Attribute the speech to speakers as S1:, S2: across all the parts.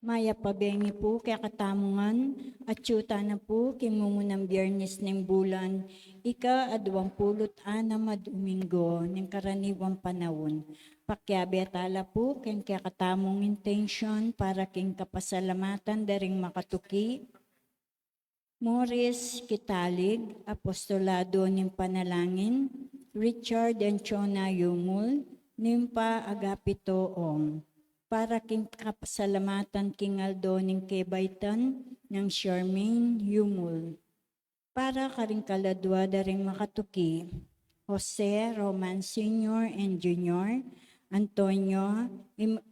S1: Maya pabengi po kaya katamungan at syuta na po kimumunang biyernes ng bulan, ika-26 Domingo ng karaniwang panahon. Pakyabe atala po kaya katamong intention para king kapasalamatan daring makatuki. Morris Kitalig, Apostolado ng Panalangin, Richard Anchona Yumul, Nimpa Agapito Ong. Para king kapasalamatan king Aldo ng Kebaytan ng Charmaine Yumul. Para karing kaladwa daring makatuki, Jose Roman Sr. and Jr., Antonio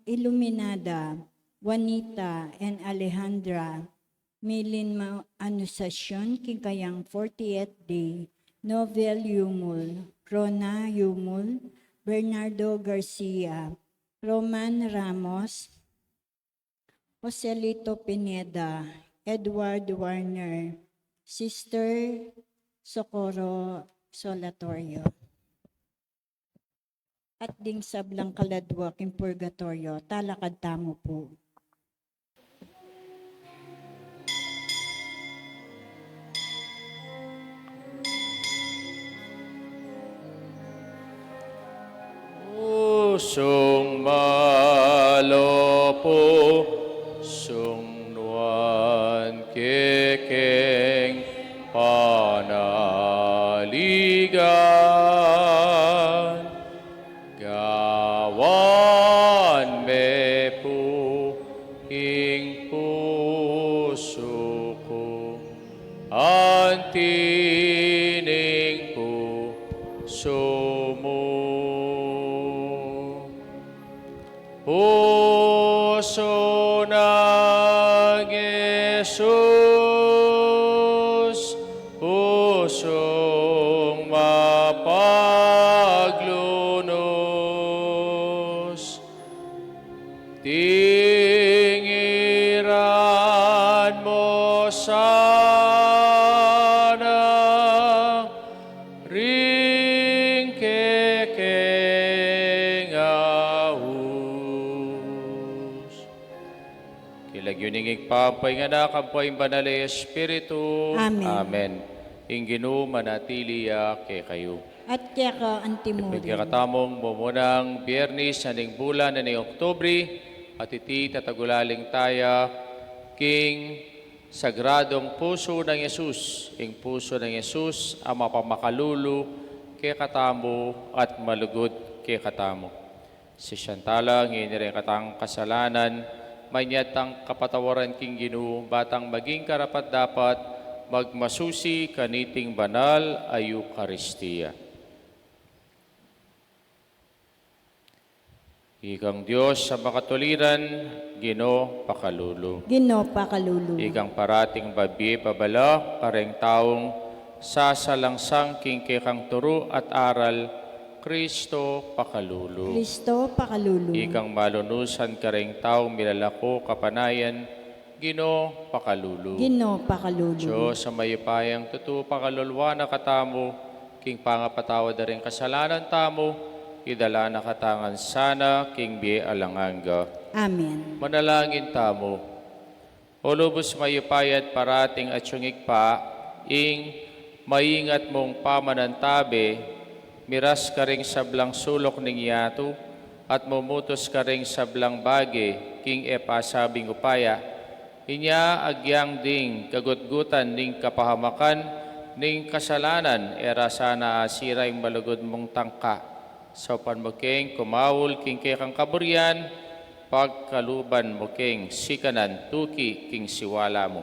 S1: Iluminada, Juanita and Alejandra, Milin Anusasyon king kayang 40th day, Novel Yumul, Rona Yumul, Bernardo Garcia, Roman Ramos, Joselito Pineda, Edward Warner, Sister Socorro Solatorio. At ding sablang kaladwa king purgatorio, talakad tamo po.
S2: Pusong malopo, sungnuan kekeng panaligan. Gawan me po ing puso ko, antining puso mo. Puso ng Jesus, pusong mapaglunos, tingiran mo sana ring kekeng ahus. Kilagyuningig pampay nga nakampay banal Espiritu.
S1: Amen.
S2: Amen. Inginu manatiliya kay kayo.
S1: At kaya ka antimuri.
S2: Pagkakatamong mumunang biyernes aning bulan na ni Oktubre at iti tatagulaling taya king sagradong puso ng Yesus. Ing puso ng Yesus ang mapamakalulu kay katamo at malugod kay katamo. Si Shantala nginire katang kasalanan, manyatang kapatawaran king Ginoo, batang maging karapat dapat magmasusi kaniting banal a Eucharistia. Ikang Diyos sa makatuliran, Ginoo pakalulu.
S1: Ginoo pakalulu.
S2: Ikang parating babi pabala, kareng taong sasalangsang king kekang turo at aral, Kristo pakalulu.
S1: Kristo pakalulu.
S2: Ikang malunusan kareng taong milalako kapanayan, Ginoo pakalulu.
S1: Ginoo pakalulu.
S2: Diyos sa mayupayang tutu pakalulwa na katamo, king pangapatawa da rin kasalanan tamo, idala na katangan sana king biye alanganga.
S1: Amen.
S2: Manalangin tamo. O lubos mayupayat parating at syungik pa, ing maingat mong pamanantabe, miras ka ring sablang sulok ning yato, at mumutos ka ring sablang bage, king epasabing upaya, inya agyang ding kagutgutan ning kapahamakan, ning kasalanan, era sana asiray malugod mong tangka. So panmuking kumawul king kekang kaburian, pagkaluban mo king sikanan tuki king siwala mo.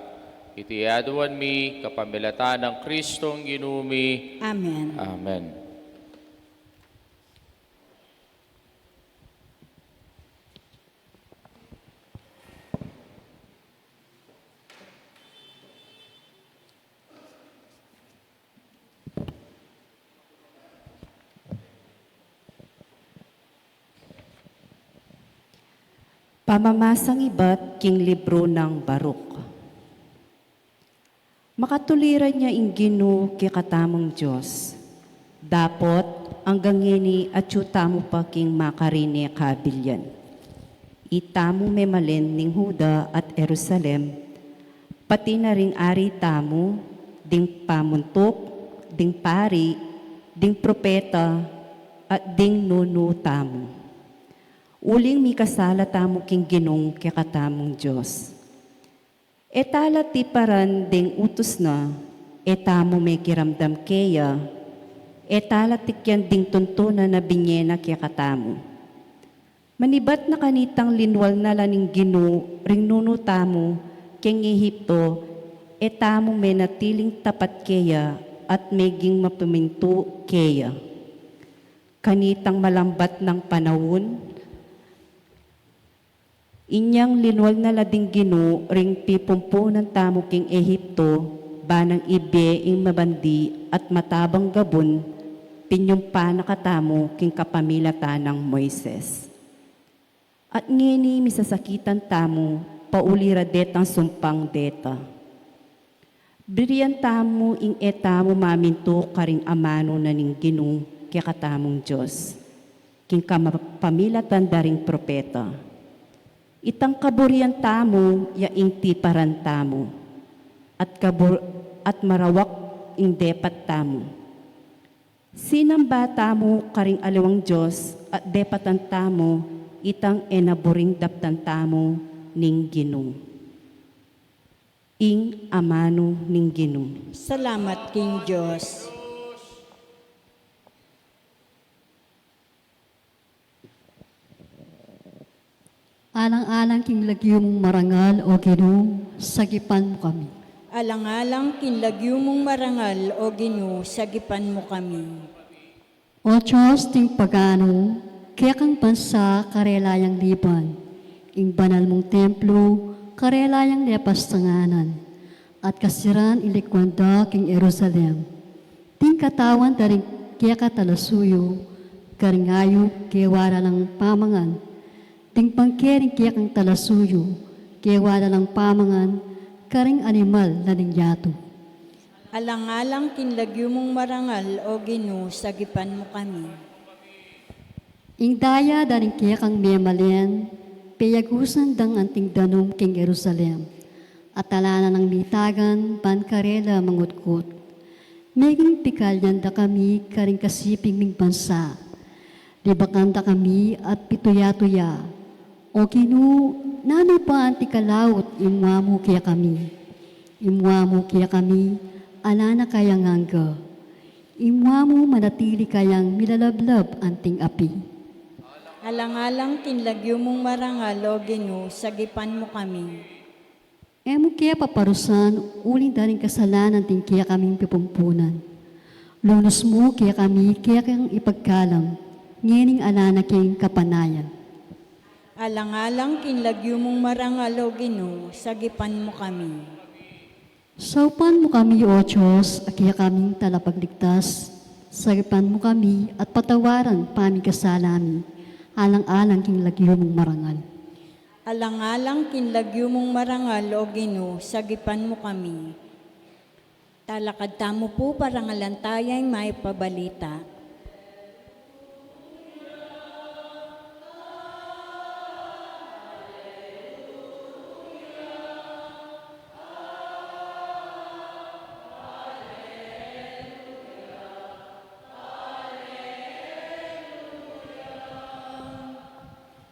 S2: Itiaduan mi kapamilatan ng Kristong ginumi.
S1: Amen.
S2: Amen.
S3: Pamamasang iba't king libro ng Baruk. Makatuliran niya ing Ginoo kay katamong Diyos. Dapot ang gangini at yuta mo pa king makarini kabilyan. itamo memalen ning Huda at Jerusalem, pati na ring ari tamo, ding pamuntok, ding pari, ding propeta, at ding nuno tamo. Uling mi kasala tamo king ginong kakatamong Diyos. Etala ti paran ding utos na, etamo may kiramdam keya, etala tikyan ding tuntuna na binyena kakatamong. Manibat na kanitang linwal na laning ginu, ring nuno tamo, keng Ehipto, etamo may natiling tapat keya, at meging mapuminto keya. Kanitang malambat ng panahon, inyang linwal na lading ginu, ring pipumpunan tamo king Ehipto, banang ibe ing mabandi at matabang gabon, pinyumpa na katamo king kapamilatan ng Moises. At ngini misasakitan tamo, paulira detang sumpang deta. Biriyan tamo ing etamo maminto karing amano na ning ginung kaya katamong Diyos, king pamilatan daring propeta. Itang kaburian tamo, yaing tiparan tamo, at marawak ing depat tamo. Sinamba tamo karing aliwang Diyos, at depatan tamo, itang enaburing daptan tamo ning ginung. Ing amano ning ginung.
S1: Salamat, King Diyos.
S4: Alang-alang king lagyo mong marangal o Ginoo, sagipan mo kami.
S1: Alang-alang kinlagyo mong marangal o Ginoo, sagipan mo kami.
S4: O Diyos, ting pagano, kaya kang bansa karelayang liban, ing banal mong templo, karelayang lepas tanganan, at kasiran ilikwanda king Jerusalem. Ting katawan daring kaya katalasuyo, karingayo kaya wala ng pamangan, ting pangkering kaya kang talasuyo, kaya wala ng pamangan, karing animal na ningyato.
S1: Alang-alang kinlagyo mong marangal o Ginoo, sagipan mo kami.
S4: Ing daya daring kaya kang memalen, payagusan dang anting danom king Jerusalem, at talanan ng bitagan, bankarela mangutkot. Meging pikalyan da kami, karing kasiping ming bansa. Libakan da kami at pituya-tuya. O Ginoo, nano pa anti kalawot, imwa mo kaya kami. Imwa mo kaya kami, alana kayang hangga. Imwa mo manatili kayang milalablab anting api.
S1: Alang-alang kinlagyo mong marangal o Ginoo, sagipan mo kami.
S4: Emo kaya paparusan, uling daring kasalanan ting kaya kaming pipumpunan. Lunos mo kaya kami, kaya kang ipagkalam, ngening alana kayang kapanayan.
S1: Alang-alang kinlagyo mong marangal o Ginoo, sagipan mo kami.
S4: Saupan mo kami, O Diyos, kaya kaming talapagligtas. Sagipan mo kami at patawaran paming kasalami, alang-alang king lagyo mong marangal.
S1: Alang-alang kinlagyo mong marangal o Ginoo, sagipan mo kami. Talakad tamo po parangalantayang may pabalita.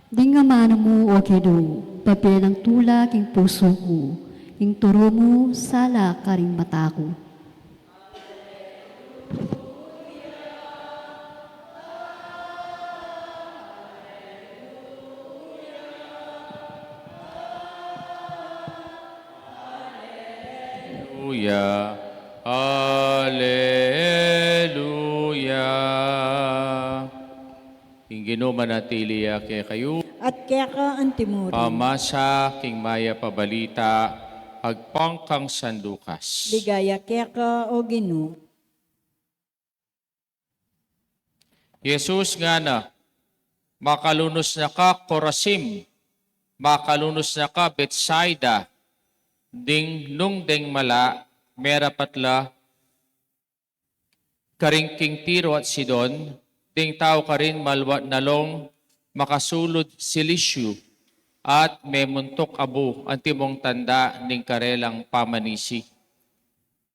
S4: Di nga mano mo, O Ginoo, pabilang tula king puso ko, ing turo mo, sala karing mata ko.
S2: Hallelujah. Hallelujah. King Ginoo manatili kay kayo.
S1: At kaya ka antimuri.
S2: Pamasa king maya pabalita, agpangkang sandukas.
S1: Ligaya kaya ka o Ginoo.
S2: Jesus nga na, makalunos na ka Corazim, makalunos na ka Bethsaida, ding nung ding mala, mera patla, karingking Tiro at Sidon, ding tao ka rin malwa nalong makasulod silisyu, at memuntok abu ang timong tanda ning karelang pamanisi.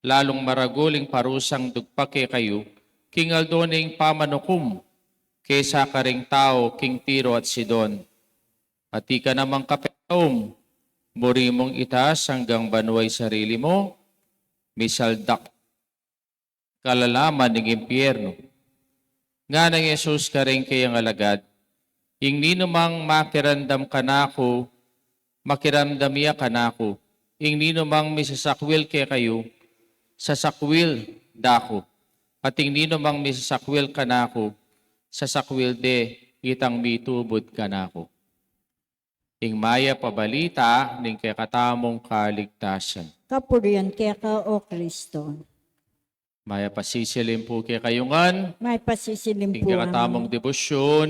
S2: Lalong maraguling parusang dugpake kayo, kingal doning pamanukum, kesa karing tao king Tiro at Sidon. Pati ka namang Kapernaum, muri mong itaas hanggang banway sarili mo, misaldak kalalaman ng impyerno. Nga ng Yesus ka rin kayang alagad, ing ninumang makirandam ka na ako, makiramdam iya ka na ako, ing ninumang misasakwil kay kayo, sasakwil dako, at ing ninumang misasakwil ka na ako, sasakwil de, itang mitubod ka na ako. Ing maya pabalita, ning kay katamong kaligtasan.
S1: Kapurian kaya ka, O Kristo.
S2: Maya pasisilim po kay kayungan,
S1: May pasisilim
S2: king
S1: po
S2: katamong
S1: amin.
S2: debosyon,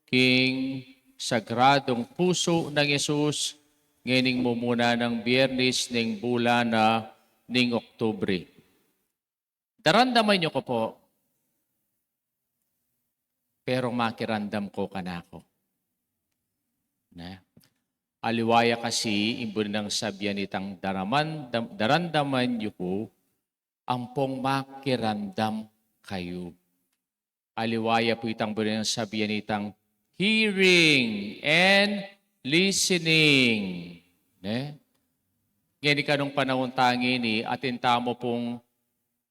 S2: king sagradong puso ng Yesus, ngayon mumuna ng Biyernes ning bulan na ning Oktubre. Darandaman niyo ko po, pero makirandam ko kanako. Na? Aliwaya kasi, imbun ng sabyan itang darandaman niyo ko, ampong makirandam kayo. Aliwaya po itang imbun ng sabyan itang hearing and listening. Ne? Ngayon kanong panahon tangi ni atin tamo pong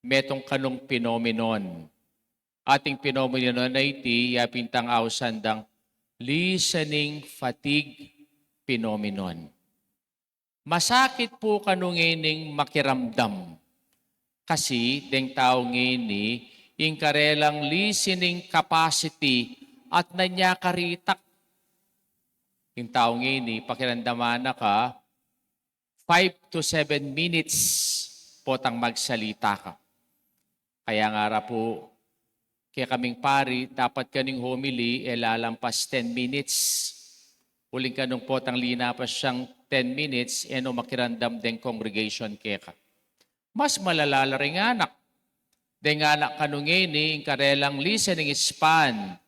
S2: metong kanong phenomenon. Ating phenomenon na iti yapintang awsandang listening fatigue phenomenon. Masakit po kanungining makiramdam. Kasi deng tao ngini yung karelang listening capacity at nanyakaritak. Yung tao ngini, pakiramdaman na ka, 5 to 7 minutes potang magsalita ka. Kaya nga po, kaya kaming pari, dapat kaning homily, lalampas 10 minutes. Uling kanong potang linapas siyang 10 minutes, makirandam den congregation kaya ka. Mas malalala rin anak. Den anak kanungini, yung karelang listening span,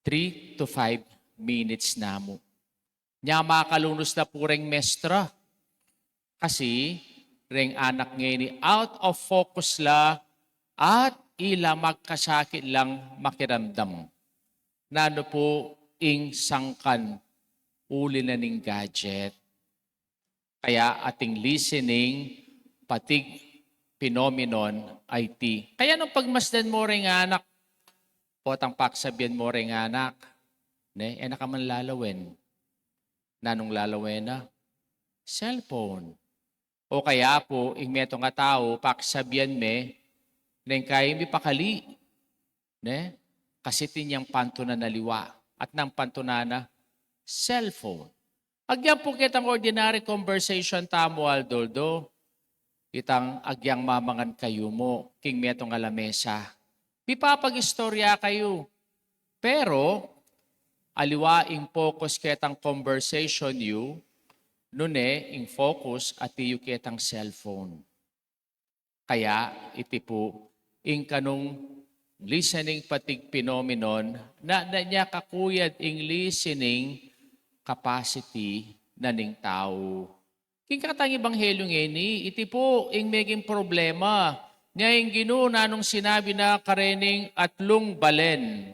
S2: 3 to 5 minutes na mo. Nya makalunos na pureng mestra. Kasi, ring anak ngini, out of focus la, at ila magkasakit lang makiramdam. Nano po ing sangkan uli na ning gadget. Kaya ating listening, patig phenomenon IT. Kaya nung pagmasdan mo ring anak, potang paksabihan mo ring anak, ka man lalawin. Nanong lalawin na? Cellphone. O kaya po, ing meto nga tao, paksabihan me, neng kaya mi pakali. Ne? Kasi tinyang panto na naliwa. At nang panto na cellphone. Agyan po kitang ordinary conversation tamo, Aldoldo. Itang agyang mamangan kayo mo, king meto nga lamesa. Pipapag-istorya kayo. Pero, aliwaing focus kitang conversation you, in focus at iyo kitang cellphone. Kaya iti po, ing kanong listening patig phenomenon na niya kakuyad ing listening capacity na ning tao. King katang ebanghelyo ngeni, iti po ing meging problema. Niya ing Ginoo nanong sinabi na karening atlong balen.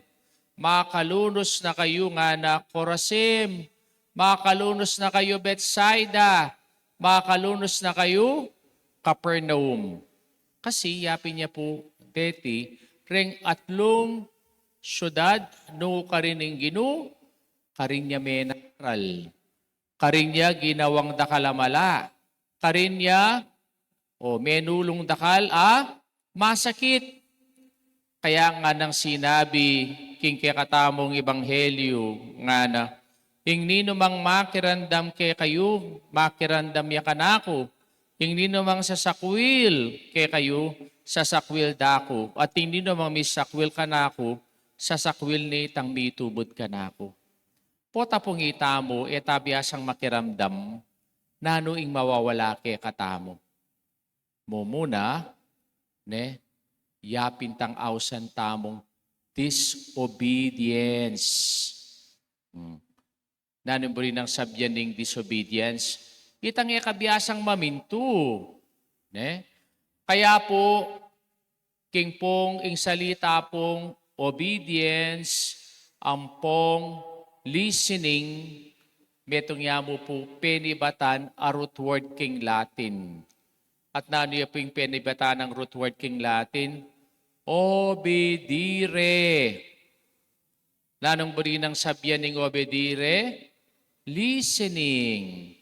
S2: Makalunos na kayo nga na Corazim, makalunos na kayo Bethsaida, makalunos na kayo Capernaum. Kasi yapin niya po, Teti, ring atlong syudad, no karining Ginoo, karinya menaral, karinya ginawang dakalamala, karinya, menulong dakal, masakit. Kaya nga nang sinabi, king kakatamong ebanghelyo, nga na, ing ninumang makirandam kay kayo, makirandam ya kanako. Ing ninumang sasakwil kay kayo, sasakwil dako. At ing ninumang misakwil kanako, sasakwil ni tang mitubod kanako. Pota pong itamo, etabiasang makiramdam, nano ing mawawala kay katamo. Mumuna, yapintang awsan tamong disobedience. Nanumburi ng sabyaning disobedience. Itang kabiyasang mamintu. Ne? Kaya po, king pong ing salita pong obedience, ampong listening, metong yamo po penibatan a root word king Latin. At nano po yung penibatan ng root word king Latin? Obedire. Nanong buri ng sabyaning obedire? Listening.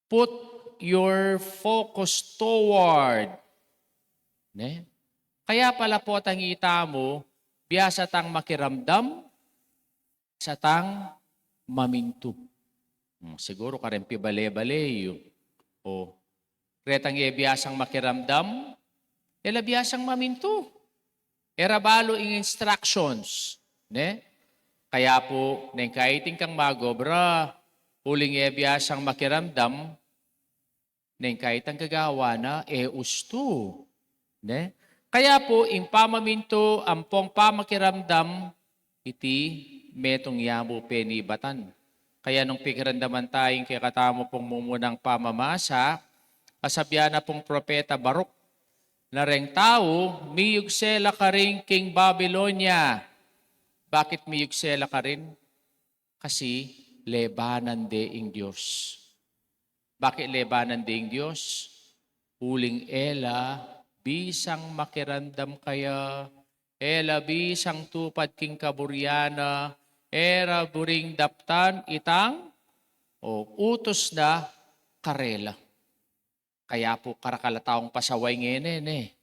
S2: Put your focus toward. Ne? Kaya pala po tangita mo, biyasa tang makiramdam, sa tang mamintu. Siguro ka rin pibale-bale yun. Retang biyasang makiramdam, biyasang mamintu. Erabalo in instructions. Ne? Kaya po, neng kaiting kang magobra, uling biyasang makiramdam, neng kaitang gagawa na, usto. Ne? Kaya po, in pamaminto, ampong pamakiramdam, iti metong yamo penibatan. Kaya nung pikirandaman tayong kaya katamo pong mumunang pamamasa, asabya na pong propeta Baruk, na reng tao, miyugsela ka rin King Babylonia. Bakit miyugsela ka rin? Kasi lebanan de ing Diyos. Bakit lebanan de ing Diyos? Uling ela, bisang makirandam kaya, ela bisang tupad king kaburyana, era buring daptan itang utos na karela. Kaya po karakalataong pasaway ngene.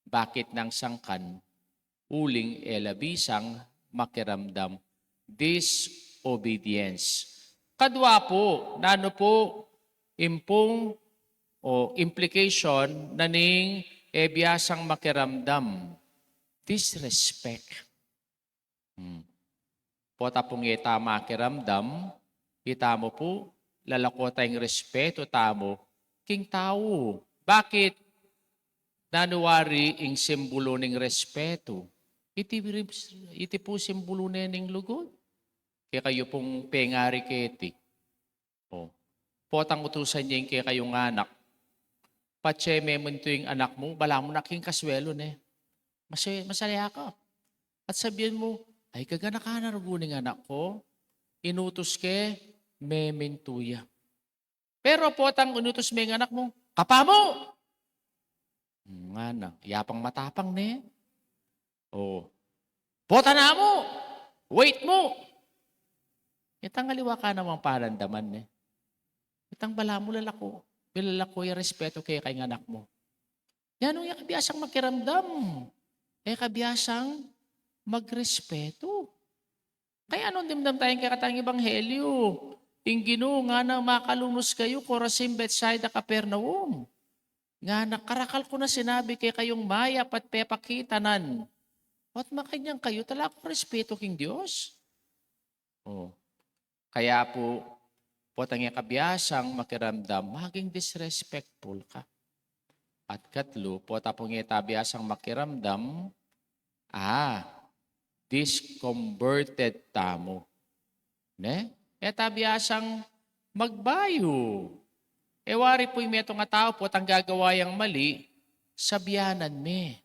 S2: Bakit nang sangkan? Uling ela bisang makiramdam. Disobedience. Kadwa po, nano po, impong implication na ning biyasang makiramdam. Disrespect. Pota pong ita makiramdam, itamo po, lalako tayong respeto tamo, king tao. Bakit? Nanuwari ing simbolo ning respeto. Iti po simbolo ning lugod. Kaya kayo pong pengari keti. Potang utusan niya yung kaya kayong anak. Patse memento yung anak mo, bala mo na king kaswelo ne. Masaya ka. At sabihin mo, ay kagana ka na ruguning anak ko. Inutos ke, mementuya. Pero potang inutos mo yung anak mo, kapa mo! Nga na, yapang matapang ne. Pota na mo! Wait mo! Itang aliwa ka namang parandaman ne. Itang bala mo lalako. Bilalako yung respeto kay anak mo. Yan yung kabiyasang makiramdam. Kabiyasang magrespeto. Kaya anong dimdam tayong kakatang ebanghelyo? Yung Ginoo nga na makalunos kayo, Corazin, Bethsaida, Capernaum. Nga nakarakal ko na sinabi kay kayong mayap at pepakitanan. At makanyang kayo talaga respeto king Diyos. Kaya po, potang kabiyasang makiramdam, maging disrespectful ka. At katlo, pota pong tabiyasang makiramdam, disconverted tamo. Ne? Tabiyasang magbayo. Wari po yung metong nga tao po, tang gagawayang mali, sabyanan me.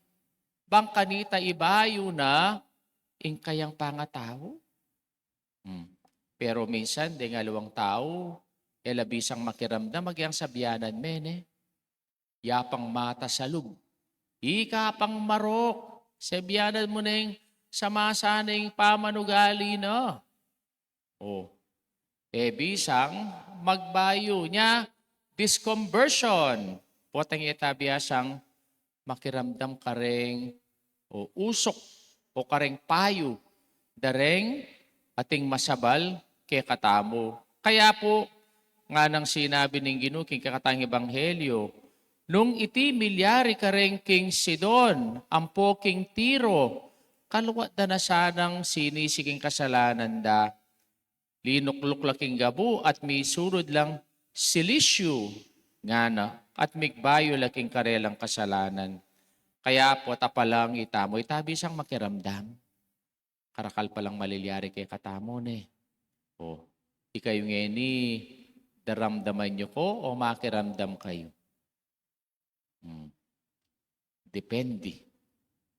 S2: Bang kanita ibayo na, ing kayang pangatao. Pero minsan, di nga luwang tao, labisang makiramdam, magyang sabyanan me, ne? Yapang mata sa lub. Ika pang marok, sabyanan mo na yung samasaning pamanugali na. Bisang magbayo niya, disconversion. Potang itabiyasang makiramdam ka ring usok o kareng payo, dareng ating masabal kay katamo. Kaya po, nga nang sinabi ng Ginoo king kakatang ebanghelyo, nung iti milyari kareng king Sidon, ampo king Tiro, kalwat na sanang sinisiging kasalanan da, linukluk laking gabu at may surod lang silisyo nga na at migbayo laking karelang kasalanan. Kaya po tapalang itamo, itabisang makiramdam. karakal palang malilyari kay katamon eh. O, ikayo ngeni, daramdaman nyo ko o makiramdam kayo? Depende.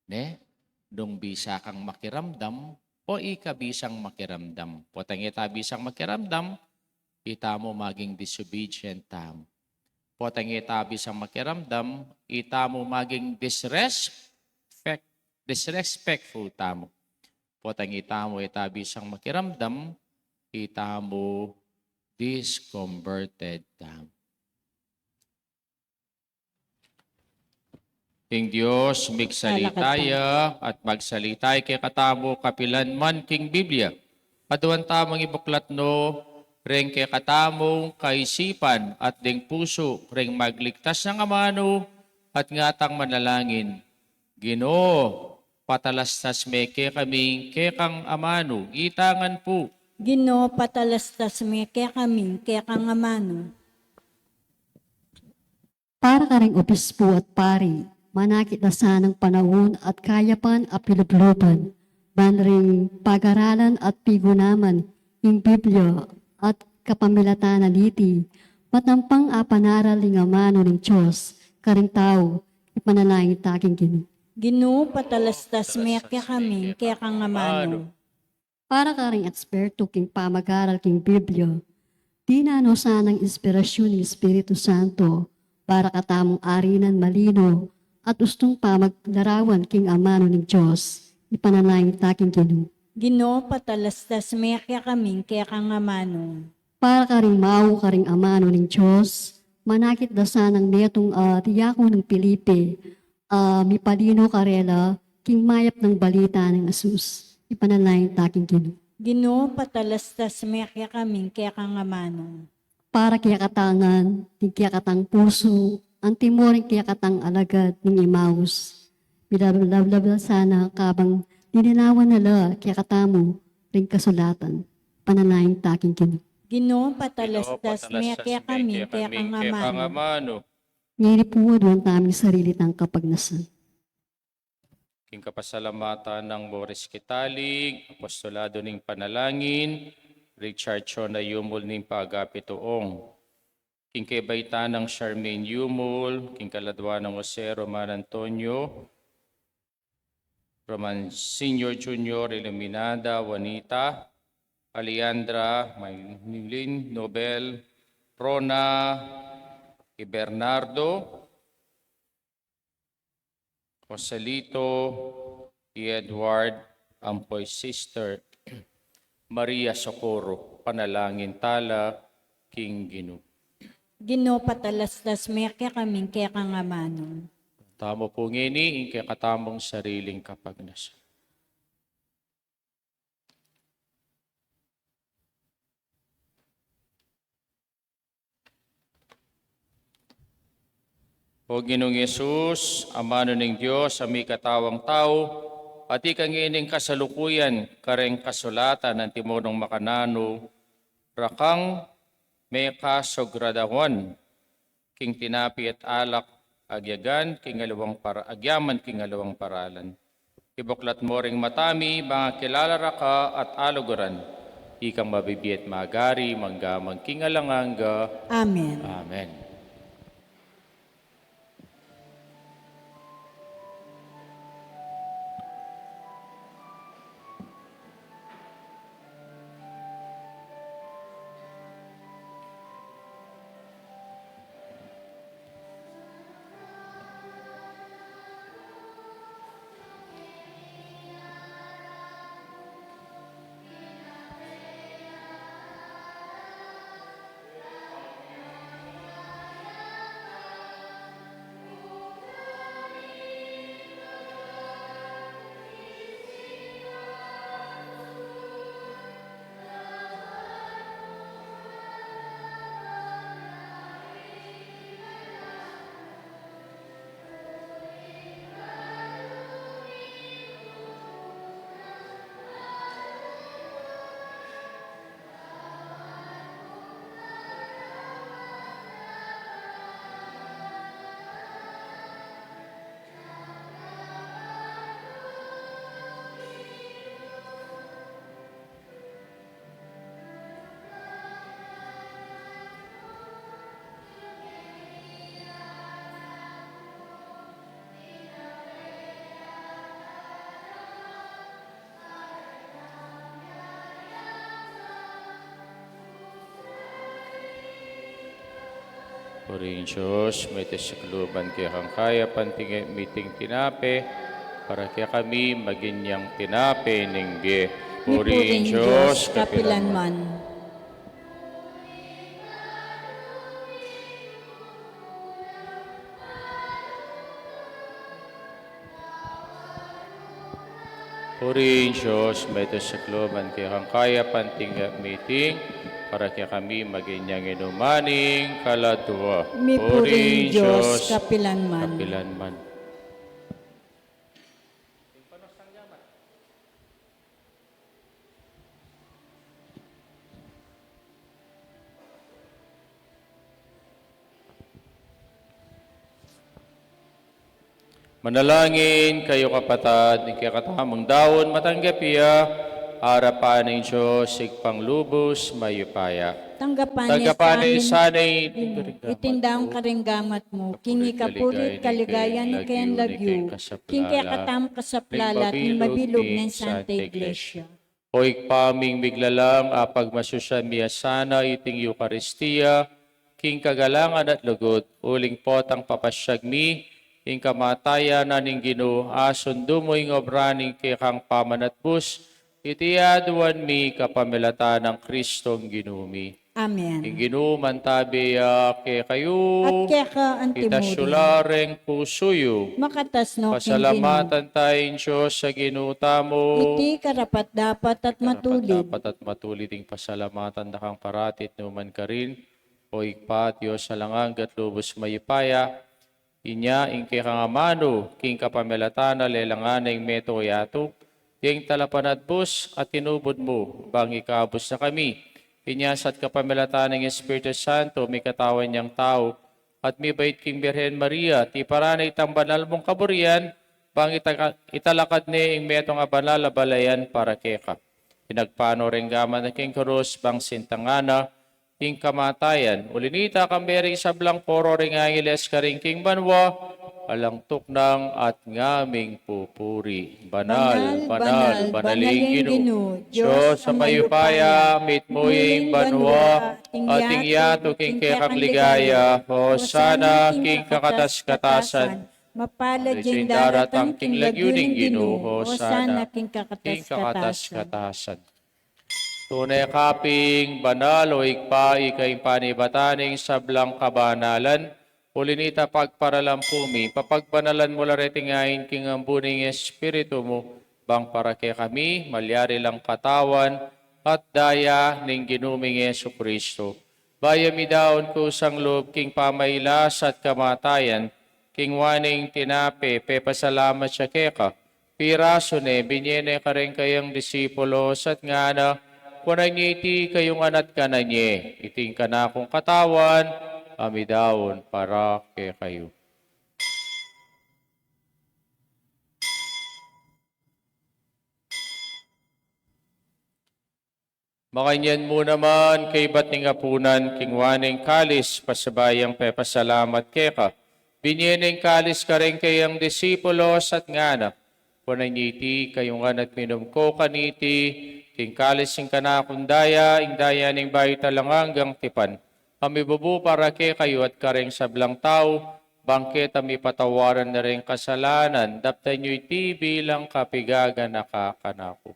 S2: Ne? Dong bisa kang makiramdam o ikabisang makiramdam. Potang itabisang makiramdam, ita mo maging disobedient tamo. Potang itabisang makiramdam, ita mo maging disrespectful tamo. Potang ita mo itabisang makiramdam, ita mo disconverted tamo. King Diyos, migsalitaya at magsalitay kay katamo kapilan man king Biblia. Aduan tamang ibuklat no, ring kay katamong kaisipan at ding puso, ring magligtas ng amano at ngatang manalangin. Ginoo, patalastas me kay kaming kay kang amano, itangan po.
S1: Ginoo, patalastas me kaya kami, kaya kang amano.
S4: Para ka ring obispo at pari, manakit na sanang panahon at kayapan at pilubluban, banring pag-aralan at pigunaman, yung Biblia at kapamilatan na liti, matampang apanaral ng amano ng Diyos, karing tao, ipanalangin taking Ginoo.
S1: Ginoo, patalastas me kaya kami, kaya kang amano.
S4: Para ka ring eksperto king pamag-aral king Biblia, di na ano sanang inspirasyon ni Espiritu Santo para katamong arinan malino at ustong pamaglarawan king amano ng Diyos, ipanalangin taking Ginoo.
S1: Ginoo, patalastas me kaya kami, kaya kang amano.
S4: Para ka ring mao ka ring amano ng Diyos, manakit da sanang netong tiyako ng Pilipe, mipalino karela, king mayap ng balita ng Asus, ipanalangin taking Ginoo.
S1: Ginoo, patalastas me kaya kami, kaya kang amano.
S4: Para kaya katangan, ting kaya katang puso, ang timoring kaya katang alagad ng Imaus. Bilablabla sana kabang nininawan nila kaya katamo ring kasulatan, panalangin taking Ginoo.
S1: Ginoo, patalastas me kaya kami, kaya kang amano.
S2: amano.
S4: Ngayon po doon taming sarili ng kapagnasan.
S2: King kapasalamatan ng Boris Kitalig, apostolado ng panalangin, Richard Chona Yumul ng pag-apitoong. King kabaita ng Charmaine Yumul, King kaladwa ng Jose Roman Antonio, Roman Senior Junior Iluminada, Juanita, Aliandra, Maylin, Nobel, Rona, Bernardo, Joselito, Edward, Ampoy Sister, Maria Socorro, panalangin tala, King Ginoo.
S1: Ginoo, patalastas me kaya kami, kaya kang amano.
S2: Tamo po ngini, ingke katamong sariling kapagnasan. O Ginoong Yesus, amano ng Diyos, ami katawang tao, at ikang ining kasalukuyan, kareng kasulatan ng timonong makanano, rakang may kasogradawan, king tinapi at alak, agyagan, agyaman, king alawang paralan. Ibuklat mo ring matami, mga kilala raka at aluguran, ikang mabibiyat magari, manggamang king alanganga.
S1: Amen.
S2: Amen. Purihin Diyos, may tisikluban kaya kang kaya pantingin miting tinape, para kaya kami maginyang tinape ningge.
S1: Ni
S2: Purihin Diyos,
S1: kapilanman.
S2: Purihin Diyos, may tisikluban kaya kang kaya pantingin miting, para kaya kami maginyang inumaning kalatwa.
S1: Mi puring Diyos kapilanman.
S2: kapilanman. Manalangin kayo kapatid, ni kakatamang dawon matanggap iya, harapan ng Diyos, sigpang lubos, mayupaya.
S1: Tanggapan
S2: Tagapanin sanay,
S1: itindaong karinggamat mo, kini kapulit kaligaya ni kayan lagyo, king kaya katam kasaplalat ni mabilog ng Santa Iglesia.
S2: Hoy paming miglalang apag masusya miya sana iting Eucharistia, king kagalangan at lugod, uling potang papasyag mi, ing kamatayan na ning Ginoo ason dumoy ng obraning kang pamanatbus, itiaduan mi kapamilata ng Kristong Ginumi.
S1: Amen.
S2: Ing Ginoo mantabi kay kayo,
S1: At kaya ka antimuri,
S2: itasyulareng pusuyo,
S1: makatas no king Ginoo.
S2: pasalamatan tayong Diyos sa ginuta mo.
S1: Iti karapat dapat at matulid.
S2: Dapat at matulid ing pasalamatan na kang paratit numan ka rin, o ikpat Diyos sa langang at lubos mayipaya, inya ing kikangamano, king kapamilata na lelangan ng meto yato, ing talapanadbos at tinubod mo, bang ikabos na kami. Inya sat kapamilata ng Espiritu Santo, may katawan niyang tao, at may bait king Birhen Maria, ti paranay itang banal mong kaburian, bang italakad ni ing metong abanal balayan para keka. Pinagpano rin gaman na king krus, bang sintangana, king kamatayan, ulinita kamberi sablang poro ring angeles karing king banwa, alang tuknang at ngaming pupuri. Banal, banal, banaling Ginoo, Diyos sa mayupaya, mitmuying banwa, ating yato king kekang ligaya, Hosana king kakatas-katasan,
S1: mapalad yung
S2: daratang
S1: daratang
S2: king
S1: king
S2: lagyuning
S1: lagyuning
S2: Ginoo,
S1: Ginoo,
S2: Hosana
S1: king
S2: king
S1: kakatas-katasan.
S2: kakatas-katasan. Tunay kaping banal o ikpa ikay panibataning sablang kabanalan, ulinita pagparalampumi, papagbanalan mo laretingain king ambuning espiritu mo, bang para kay kami, malyari lang katawan, at daya ning ginuming Yesu Kristo. Bayami daon ko sang loob king pamaylas at kamatayan, king waning tinape, pepasalamat siya keka, piraso ne, binyene ka rin kayang disipulos at nga na, kunay niya iti kayong anat ka na niya, iting ka na akong katawan, amidawon para kay kayo. Makanyan mo naman kay bating apunan, king waning kalis, pasabayang pepasalamat keka. Binyeneng kalis ka rin kayang disipulos at ngana. Kunay niti kayong anat minum ko kaniti, king kalis ing kanakundaya, ing daya ning bayi talang hanggang tipan. Kami bubu para kay kayo at kareng sablang tao, bangket kami patawaran na rin kasalanan, daptan nyo iti bilang kapigaga nakakanako.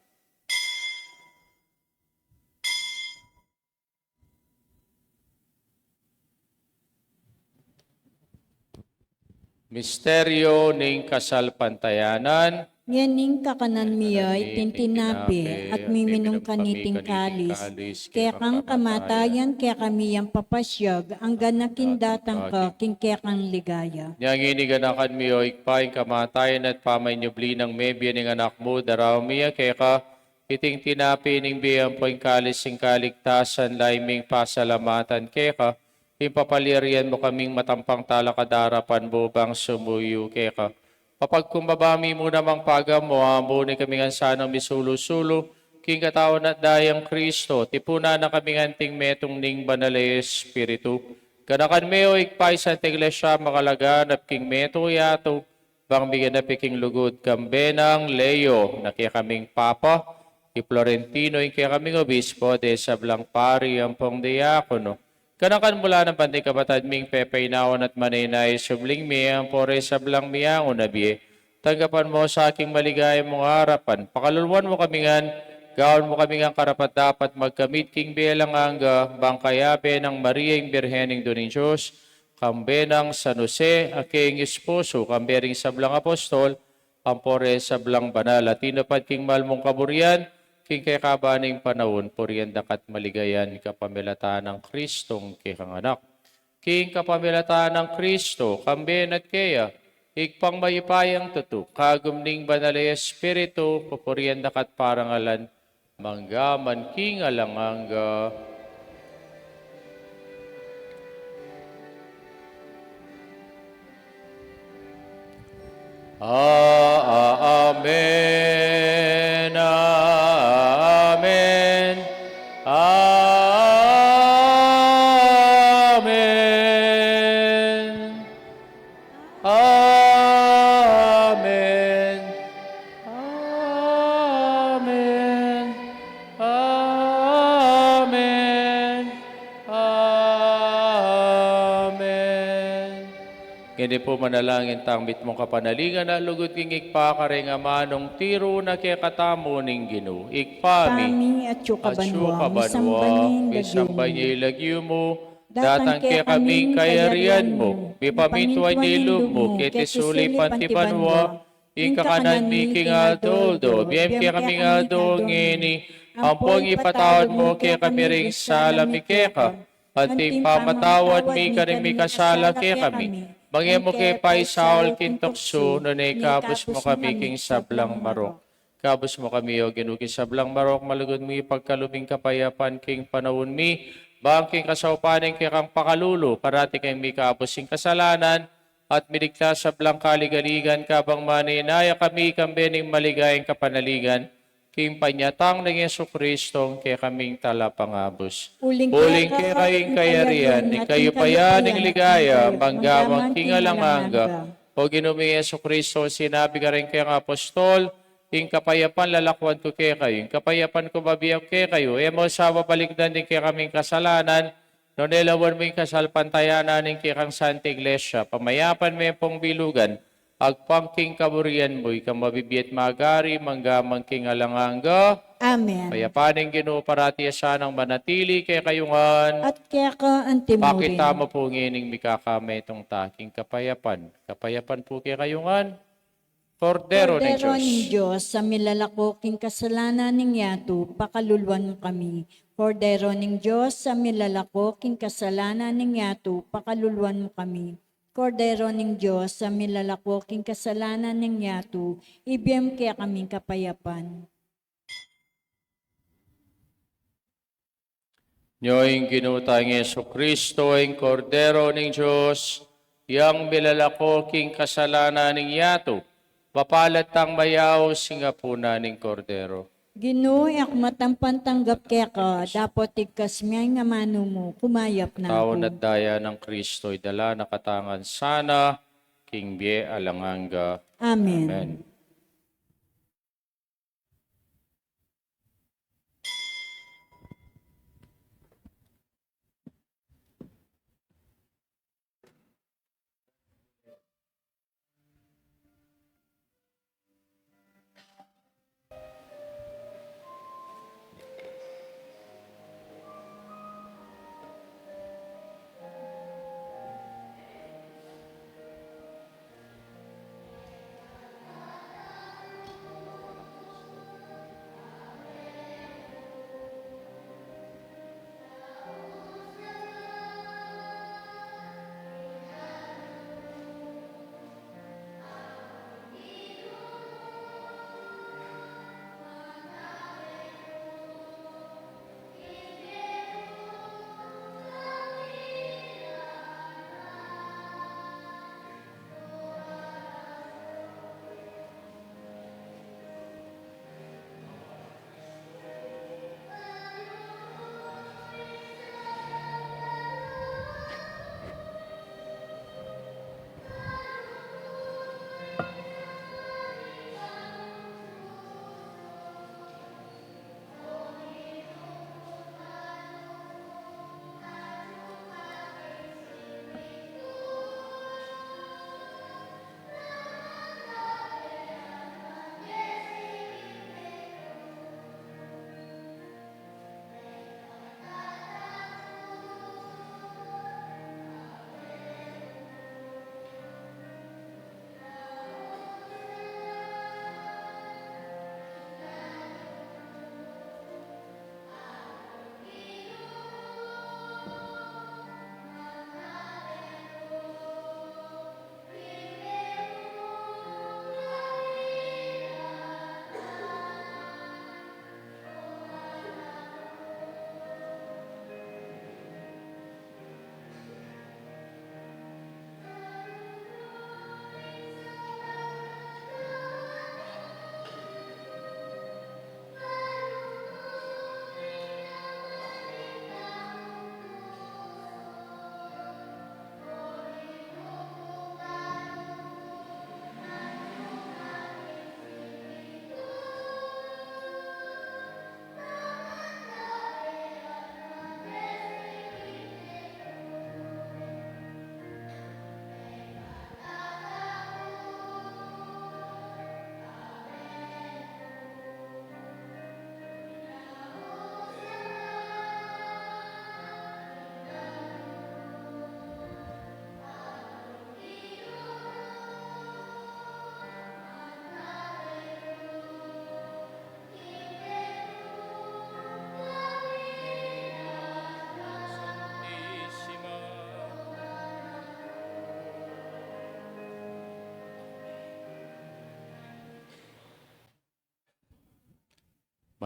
S2: Misteryo ning kasalpantayanan,
S1: Nganing kakanan miya itintinapi at miminong kaniting kalis. Kaya kang kamatayan, kaya kami ang papasyag, ang ganakin datang ka, king kaya kang ligaya.
S2: niyang iniganakan mi o ikpaing kamatayan at pamay nyubli ng mebya ning anak mo, daraw miya keka, iting tinapi ning biyang poing kalis sing kaligtasan, laiming pasalamatan keka, impapalirian mo kaming matampang talakadarapan bubang sumuyo keka. Kapag kumbabami mo namang pagam mo, amuni kami nga sanang misulo-sulo, king katawan at dayang Kristo, tipuna na kami nganting metong ning banale Espiritu. Ganakan meo ikpay sa iglesia makalaganap king meto yato, bang bigyan na piking lugod kambenang Leo, na kaya kaming Papa, i Florentino, yung kaya kaming Obispo, de sablang pari ang pong diakono, Kanakan mula ng panting kabatad ming pepay naon at maninay subling mi ang pore sa blang miyango na biye. Tanggapan mo sa aking maligayang mga harapan. Pakaluluan mo kami ngan, gawon mo kami ngang karapat dapat magkamit king belang angga, bangkayabe ng Maria yung Birhening Duning Diyos, kambe ng San Jose, aking esposo, kambering sa blang apostol, ampore sa blang banal, at tinapad king malmong kaburian, king kay kabaning panahon, puriyan dakat maligayan, kapamilata ng Kristong kikang anak. King kapamilata ng Kristo, kamben at kaya, ikpang mayipayang tutu, kagumning banal Espiritu, pupuriyan dakat parangalan, manggaman king alanganga. Amen. Amen. Amen. Amen. Amen. Amen. Amen. Gini po manalangin tangmit mong kapanalingan na lugod king ikpakare nga manong tiro na kaya katamo ning Ginoo. Ikpami
S1: Kami at yukabanwa,
S2: kabanwa, misambay niya ilagyo mo, datang kaya kaming kayarian mo, mipamituan niya ilog mo, kete suli pantibanwa, ikakanan mi king adoldo, biyem kaya kaming adol ngini, ampong ipatawad mo kaya kami ring salami keka, at pamatawad mi karing mi kasala kaya kami. Bangya mo kay Pai Saul kintokso, nunay kabus mo kami king sablang marok. Kabus mo kami o ginuki sablang marok, malugod mo ipagkalubing kapayapan king panahon mi, bangking kasaupaning kay kang pakalulo, parati kayong mi kabusing kasalanan, at miligtas sa blang kaligaligan, kabang maninaya kami kambening maligayang kapanaligan, king panyatang ng Yesu Kristong kay kaming talapangabos. Uling kay kayong kayarian, ni kayo pa yan ng ligaya, manggamang king alanganga, o ginumi Yesu Kristo, sinabi ka rin kay ang apostol, king kapayapan lalakwan ko kay kayo, king kapayapan ko babiyaw kay kayo, e mo sa babaligdan din kay kaming kasalanan, no nilawan mo yung kasalpantayanan ng kay kang Santa Iglesia, pamayapan mo yung pong bilugan, agpangking kaburian mo, ikang mabibiyat magari, manggamang king alanganga,
S1: Amen.
S2: payapaning Ginoo parati asanang manatili kay kayungan,
S1: At kaya ka antimurin.
S2: pakita mo po ngining mikakame itong taking kapayapan. Kapayapan po kay kayungan, Kordero ng
S1: Kordero ng
S2: Diyos.
S1: Diyos, sa milalakoking kasalanan ng yato, pakaluluan mo kami. Kordero ng Diyos, sa milalakoking kasalanan ng yato, pakaluluan mo kami. Kordero ng Diyos, sa milalakoking kasalanan ng yato, ibiyem kaya kaming kapayapan.
S2: Nyo'y ginutang Yeso Kristo, ang Kordero ng Diyos, yang milalakoking kasalanan ng yato, papalat ang mayaw singapuna ng Kordero.
S1: Ginoo, ak matampantanggap kaya ka, dapat ikas miyay nga mano mo, kumayap na
S2: Taon at
S1: ako.
S2: daya ng Kristo'y dala nakatangan sana, King Bie Alanganga.
S1: Amen.
S2: Amen.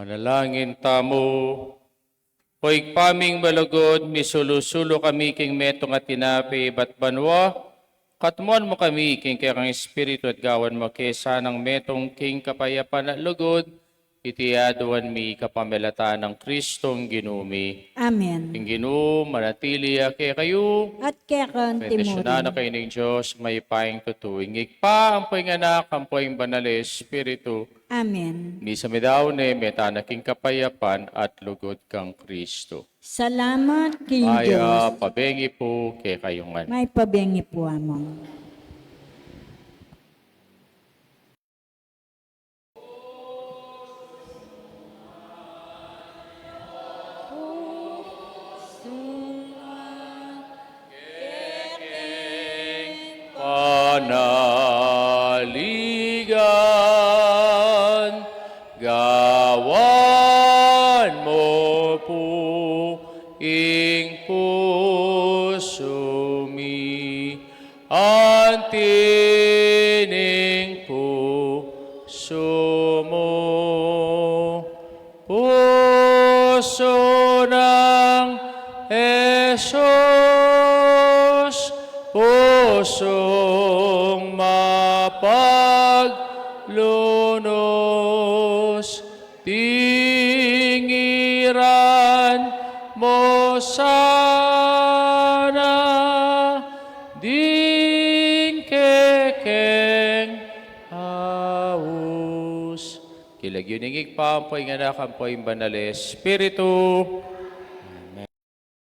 S2: Manalangin tamo. Hoy paming malugod, misulusulo kami king metong at tinapi, bat banwa, katmuan mo kami king kang espiritu at gawan mo kesa ng metong king kapayapan at lugod, itiaduan mi kapamelata ng Kristong ginumi.
S1: Amen.
S2: King ginum, manatili kay kayo,
S1: At kekan
S2: bendisyonan na
S1: timurin.
S2: kayo ng Diyos, may paing tutuwing. Ikpa, ang poing anak, ang poing banal espiritu,
S1: Amen.
S2: ni sa medaw ne metanaking kapayapan at lugod kang Kristo.
S1: Salamat king
S2: Maya,
S1: Diyos.
S2: pabengi po kay kayungan.
S1: May pabengi po among.
S2: Panaligan, gawan mo po ing puso mi, antining puso mo. Puso ng Jesus, pusong mapaglunos, tingiran mo sana, ding kekeng haus. Kilagyo ningig pa, ang po'y anak, ang po'y banal Espiritu,